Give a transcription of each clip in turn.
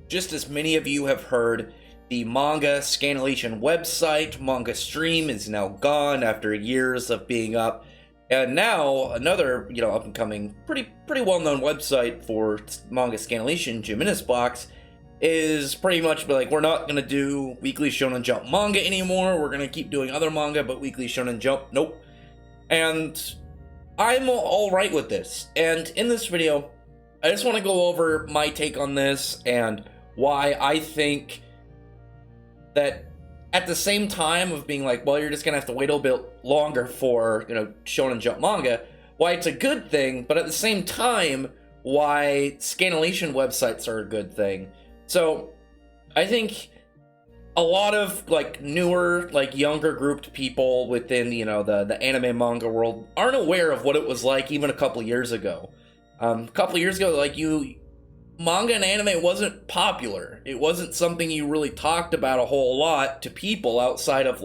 Just as many of you have heard, the Manga Scanning website, MangaStream, is now gone after years of being up. And now another, up and coming, pretty well-known website for Manga Scanning, Jimenez Box, is pretty much like, we're not gonna do Weekly Shonen Jump manga anymore. We're gonna keep doing other manga, but Weekly Shonen Jump, nope. And I'm all right with this. And in this video, I just want to go over my take on this and why I think that at the same time of being like, well, you're just gonna have to wait a little bit longer for, Shonen Jump manga, why it's a good thing, but at the same time, why scanlation websites are a good thing. So, I think a lot of, newer, younger grouped people within, the anime manga world aren't aware of what it was like even a couple years ago. A couple years ago, manga and anime wasn't popular. It wasn't something you really talked about a whole lot to people outside of,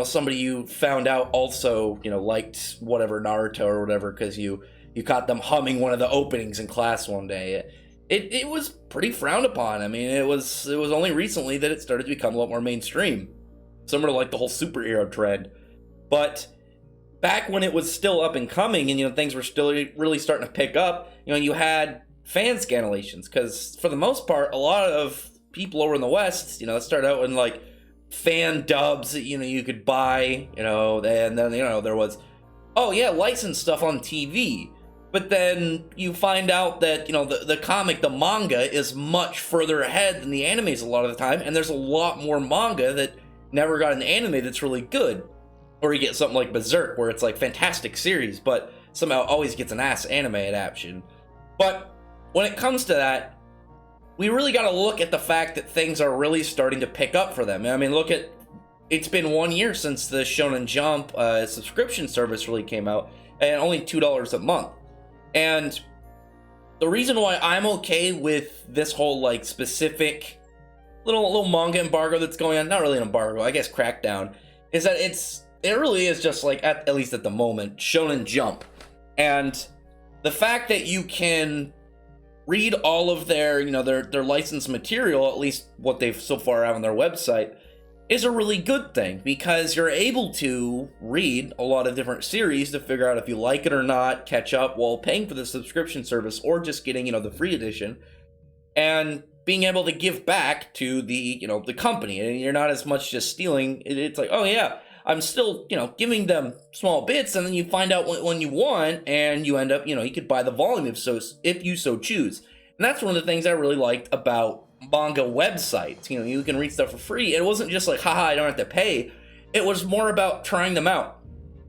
somebody you found out also, liked whatever Naruto or whatever because you caught them humming one of the openings in class one day. It was pretty frowned upon. I mean, it was only recently that it started to become a lot more mainstream. Similar to, the whole superhero trend. But back when it was still up and coming and, things were still really starting to pick up, you had fan scanlations, because for the most part, a lot of people over in the West, it started out in fan dubs that you could buy, and then there was, oh yeah, licensed stuff on TV. But then you find out that the comic, the manga, is much further ahead than the animes a lot of the time, and there's a lot more manga that never got an anime that's really good. Or you get something like Berserk, where it's fantastic series, but somehow always gets an ass anime adaptation. But when it comes to that, we really got to look at the fact that things are really starting to pick up for them. I mean, it's been 1 year since the Shonen Jump subscription service really came out, and only $2 a month. And the reason why I'm okay with this whole specific little manga embargo that's going on, not really an embargo, I guess crackdown, is that it really is just at least at the moment, Shonen Jump. And the fact that you can read all of their licensed material, at least what they've so far out on their website, is a really good thing, because you're able to read a lot of different series to figure out if you like it or not, catch up while paying for the subscription service, or just getting, the free edition, and being able to give back to the, the company, and you're not as much just stealing. It's like, oh yeah, I'm still, giving them small bits, and then you find out when you want, and you end up, you could buy the volume if you so choose. And that's one of the things I really liked about manga websites. You can read stuff for free. It wasn't just haha, I don't have to pay. It was more about trying them out.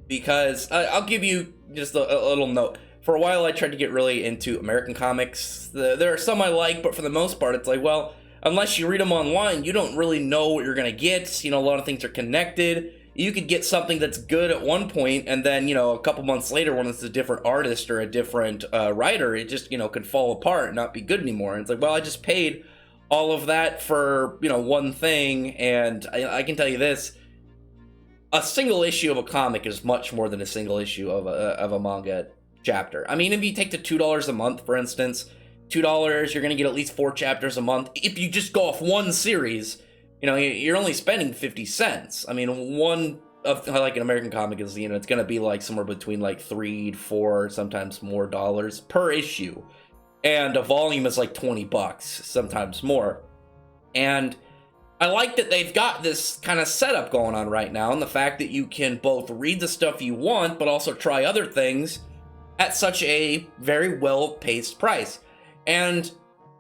Because I'll give you just a little note. For a while, I tried to get really into American comics. There are some I like, but for the most part, it's well, unless you read them online, you don't really know what you're going to get. A lot of things are connected. You could get something that's good at one point, and then, a couple months later, when it's a different artist or a different writer, it just, could fall apart and not be good anymore. And it's well, I just paid all of that for, one thing, and I can tell you this, a single issue of a comic is much more than a single issue of a manga chapter. I mean, if you take the $2 a month, for instance, $2, you're going to get at least 4 chapters a month. If you just go off one series, you're only spending 50 cents. I mean, one of, an American comic is, it's going to be somewhere between $3 to $4, sometimes more dollars per issue. And a volume is $20, sometimes more. And I like that they've got this kind of setup going on right now, and the fact that you can both read the stuff you want, but also try other things at such a very well-paced price. And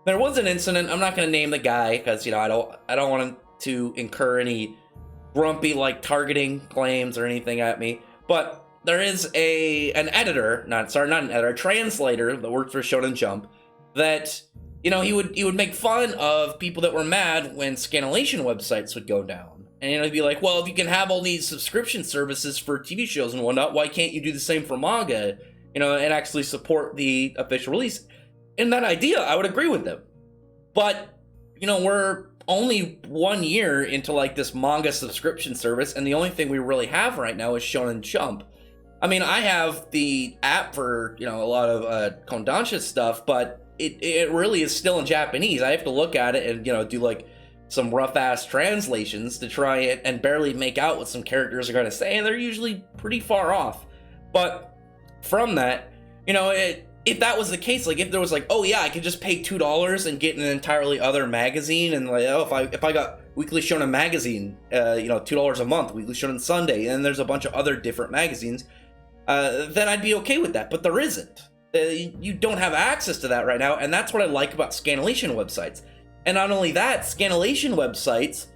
there was an incident, I'm not going to name the guy, because, I don't want to incur any grumpy, targeting claims or anything at me, but there is a translator that works for Shonen Jump that, he would make fun of people that were mad when scanlation websites would go down. And, he'd be like, well, if you can have all these subscription services for TV shows and whatnot, why can't you do the same for manga, and actually support the official release? In that idea, I would agree with them. But, we're only 1 year into this manga subscription service, and the only thing we really have right now is Shonen Jump. I mean, I have the app for, a lot of Kodansha stuff, but it really is still in Japanese. I have to look at it and, do like some rough ass translations to try it and barely make out what some characters are going to say, and they're usually pretty far off. But from that, if that was the case, like if there was like, oh yeah, I could just pay $2 and get an entirely other magazine, and like, oh, if I got Weekly Shonen Magazine, $2 a month, Weekly Shonen Sunday, and there's a bunch of other different magazines, then I'd be okay with that. But there isn't. You don't have access to that right now, and that's what I like about scanlation websites. And not only that, scanlation websites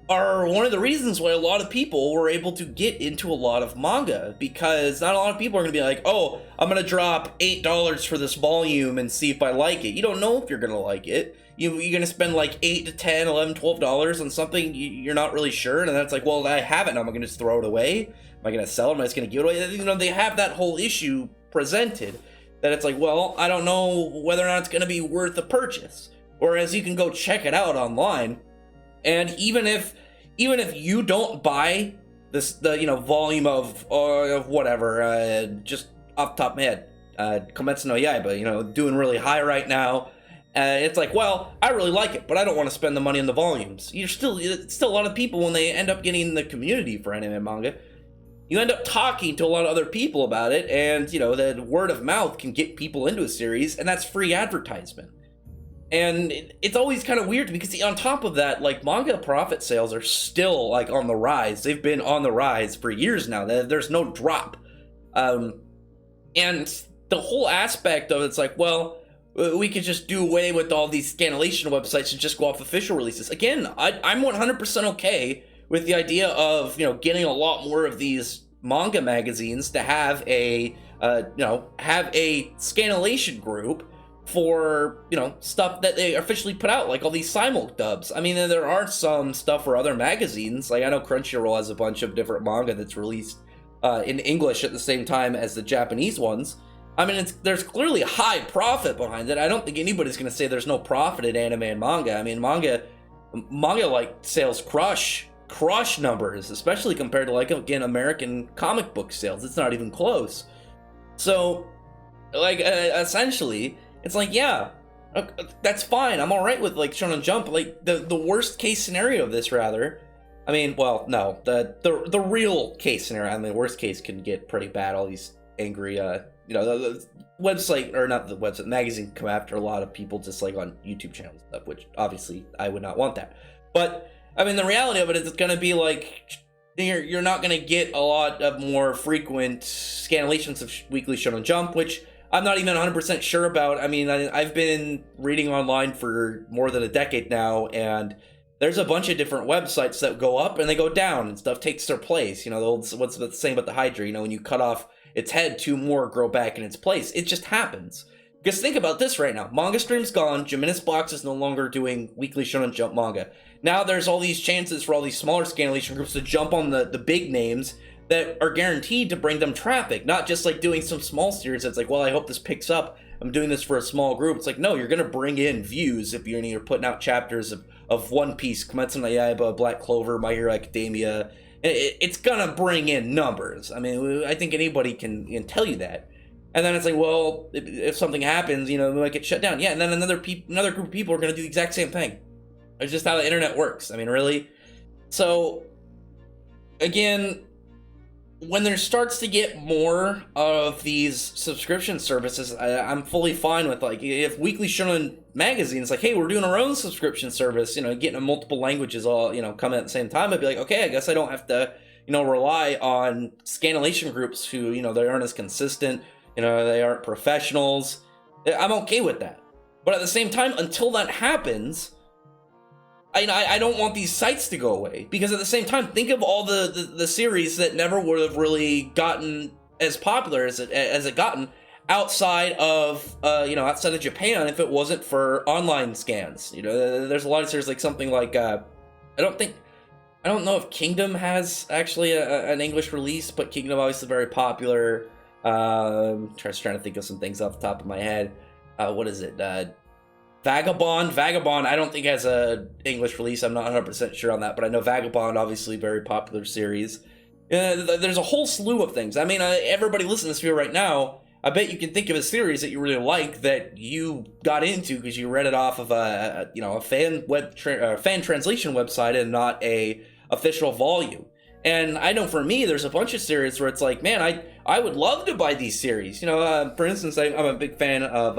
are one of the reasons why a lot of people were able to get into a lot of manga, because not a lot of people are going to be like, oh, I'm going to drop $8 for this volume and see if I like it. You don't know if you're going to like it. You're going to spend like $8 to $10, $11, $12 on something you're not really sure, and that's like, well, I have it, now I'm going to just throw it away? Am I going to sell it? Am I just going to give it away? They have that whole issue presented, that it's like, well, I don't know whether or not it's going to be worth a purchase. Whereas you can go check it out online, and even if you don't buy the volume of whatever, just off the top of my head, Kimetsu no Yaiba, doing really high right now, it's like, well, I really like it, but I don't want to spend the money on the volumes. It's still a lot of people, when they end up getting in the community for anime and manga, you end up talking to a lot of other people about it, and the word of mouth can get people into a series, and that's free advertisement. And it's always kind of weird, because on top of that, like, manga profit sales are still like on the rise. They've been on the rise for years now. There's no drop. And the whole aspect of it's like, well, we could just do away with all these scanlation websites and just go off official releases. Again, I'm 100% okay with the idea of, getting a lot more of these manga magazines to have a scanlation group for, stuff that they officially put out, like all these simul dubs. I mean, there are some stuff for other magazines. Like, I know Crunchyroll has a bunch of different manga that's released in English at the same time as the Japanese ones. I mean, there's clearly high profit behind it. I don't think anybody's going to say there's no profit in anime and manga. I mean, manga like sales crush numbers, especially compared to, like, again, American comic book sales. It's not even close. So, like, essentially, it's like, yeah, that's fine. I'm all right with, like, Shonen Jump. Like, the worst case scenario of this, rather. I mean, well, no, the real case scenario. I mean, worst case can get pretty bad. All these angry, the website, or not the website, magazine come after a lot of people just like on YouTube channels and stuff, which obviously I would not want that. But I mean, the reality of it is, it's going to be like, you're not going to get a lot of more frequent scanlations of Weekly Shonen Jump, which I'm not even 100% sure about. I mean, I've been reading online for more than a decade now, and there's a bunch of different websites that go up and they go down, and stuff takes their place. The old, what's the saying about the Hydra? When you cut off its head, two more grow back in its place. It just happens. Because think about this right now. MangaStream's gone. Jimenez Box is no longer doing Weekly Shonen Jump manga. Now there's all these chances for all these smaller scanlation groups to jump on the big names that are guaranteed to bring them traffic. Not just like doing some small series that's like, well, I hope this picks up. I'm doing this for a small group. It's like, no, you're going to bring in views if you're putting out chapters of One Piece, Kimetsu no Yaiba, Black Clover, My Hero Academia. It's going to bring in numbers. I mean, I think anybody can tell you that. And then it's like, well, if something happens, we might get shut down. Yeah, and then another group of people are going to do the exact same thing. It's just how the internet works. I mean, really? So, again, when there starts to get more of these subscription services, I'm fully fine with, like, if Weekly Shonen Magazine is like, hey, we're doing our own subscription service, getting in multiple languages all, coming at the same time, I'd be like, okay, I guess I don't have to, rely on scanlation groups who, they aren't as consistent, they aren't professionals. I'm okay with that. But at the same time, until that happens, I don't want these sites to go away, because at the same time, think of all the series that never would have really gotten as popular as it gotten outside of Japan if it wasn't for online scans. There's a lot of series, like something like I don't know if Kingdom has actually an English release, but Kingdom obviously very popular. Trying to think of some things off the top of my head. What is it? Vagabond, I don't think has a English release. I'm not 100% sure on that, but I know Vagabond, obviously very popular series. There's a whole slew of things. I mean, everybody listening to this video right now, I bet you can think of a series that you really like that you got into because you read it off of a fan translation website and not a official volume. And I know for me, there's a bunch of series where it's like, man, I would love to buy these series. For instance, I'm a big fan of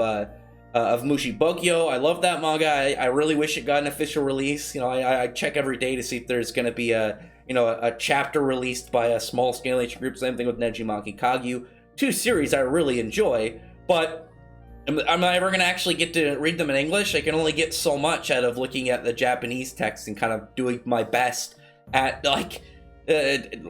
Mushi Bokyo. I love that manga. I really wish it got an official release. I check every day to see if there's going to be a chapter released by a small scanlation group. Same thing with Nejimaki Kagyu. 2 series I really enjoy, but I'm not ever going to actually get to read them in English. I can only get so much out of looking at the Japanese text and kind of doing my best at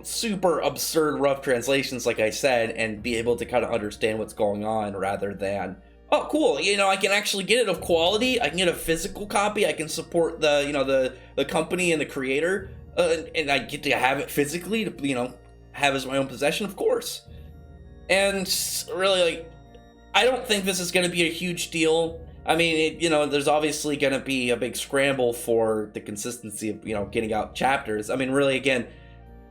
super absurd rough translations, like I said, and be able to kind of understand what's going on rather than, oh, cool, I can actually get it of quality. I can get a physical copy. I can support the company and the creator, and I get to have it physically to, have as my own possession, of course. And really, I don't think this is going to be a huge deal. I mean, there's obviously going to be a big scramble for the consistency of, getting out chapters. I mean, really, again,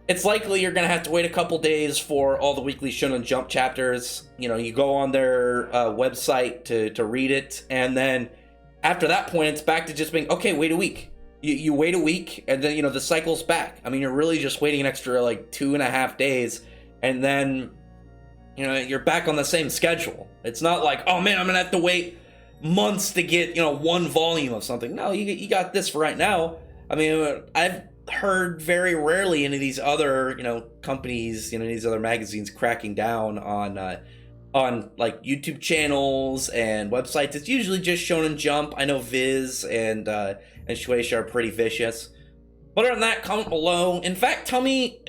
it's likely you're going to have to wait a couple days for all the weekly Shonen Jump chapters. You go on their website to read it, and then after that point, it's back to just being, okay, wait a week. You wait a week, and then, the cycle's back. I mean, you're really just waiting an extra, 2.5 days, and then, you're back on the same schedule. It's not like, oh man, I'm going to have to wait months to get, 1 volume of something. No, you got this for right now. I mean, I've heard very rarely any of these other, companies, these other magazines cracking down on YouTube channels and websites. It's usually just Shonen Jump. I know Viz and Shueisha are pretty vicious. But other than that, comment below. In fact, tell me,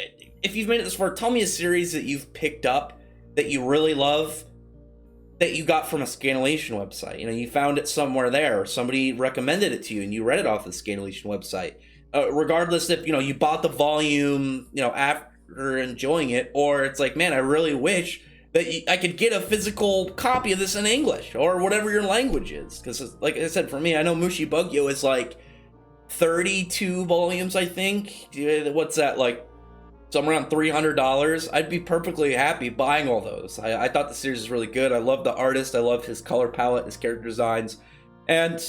if you've made it this far, tell me a series that you've picked up that you really love that you got from a Scanlation website. You found it somewhere there, or somebody recommended it to you and you read it off the Scanlation website. Regardless if, you bought the volume, after enjoying it, or it's like, man, I really wish that I could get a physical copy of this in English, or whatever your language is. Because, like I said, for me, I know Mushi Bugyo is 32 volumes, I think. What's that, somewhere around $300? I'd be perfectly happy buying all those. I thought the series is really good. I love the artist. I love his color palette, his character designs. And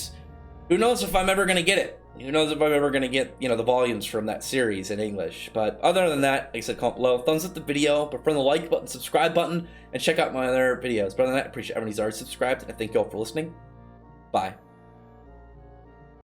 who knows if I'm ever going to get it. Who knows if I'm ever going to get, the volumes from that series in English. But other than that, like I said, comment below, thumbs up the video, prefer the like button, subscribe button, and check out my other videos. But other than that, I appreciate everyone who's already subscribed, and I thank you all for listening. Bye.